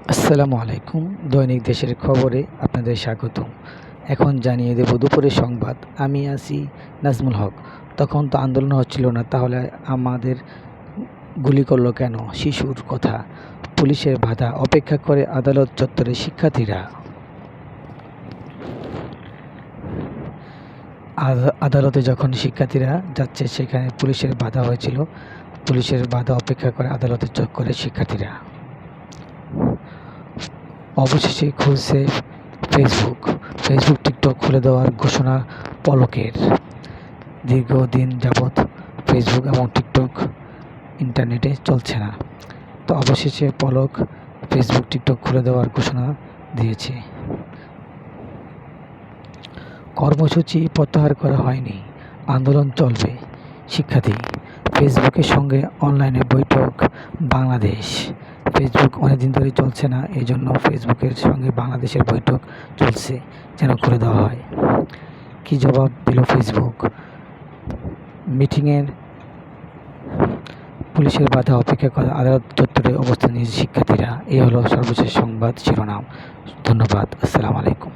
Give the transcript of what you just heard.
আসসালামু আলাইকুম। দৈনিক দেশের খবরে আপনাদের স্বাগতম। এখন জানিয়ে দেব দুপুরের সংবাদ। আমি আছি নাজমুল হক। তখন তো আন্দোলন হচ্ছিল না, তাহলে আমাদের গুলি করলো কেন? শিশুর কথা, পুলিশের বাধা, অপেক্ষা করে আদালত চত্বরে শিক্ষার্থীরা। আদালতে যখন শিক্ষার্থীরা যাচ্ছে, সেখানে পুলিশের বাধা হয়েছিল। পুলিশের বাধা অপেক্ষা করে আদালতের চত্বরে শিক্ষার্থীরা। অবশেষে খুলছে ফেসবুক। টিকটক খুলে দেওয়ার ঘোষণা পলকের। দীর্ঘদিন যাবৎ ফেসবুক এবং টিকটক ইন্টারনেটে চলছে না, তো অবশেষে পলক টিকটক খুলে দেওয়ার ঘোষণা দিয়েছে। কর্মসূচি প্রত্যাহার করা হয়নি, আন্দোলন চলবে। শিক্ষার্থী, ফেসবুকের সঙ্গে অনলাইনে বৈঠক বাংলাদেশ। ফেসবুক অনেকদিন ধরে চলছে না, এই জন্য ফেসবুকের সঙ্গে বাংলাদেশের বৈঠক চলছে, যেন করে দেওয়া হয়। কি জবাব দিল ফেসবুক? মিটিংয়ের পুলিশের বাধা অপেক্ষা করে আদালত চত্বরে অবস্থান নিয়েছে শিক্ষার্থীরা। এই হলো সর্বশেষ সংবাদ শিরোনাম। ধন্যবাদ। আসসালামু আলাইকুম।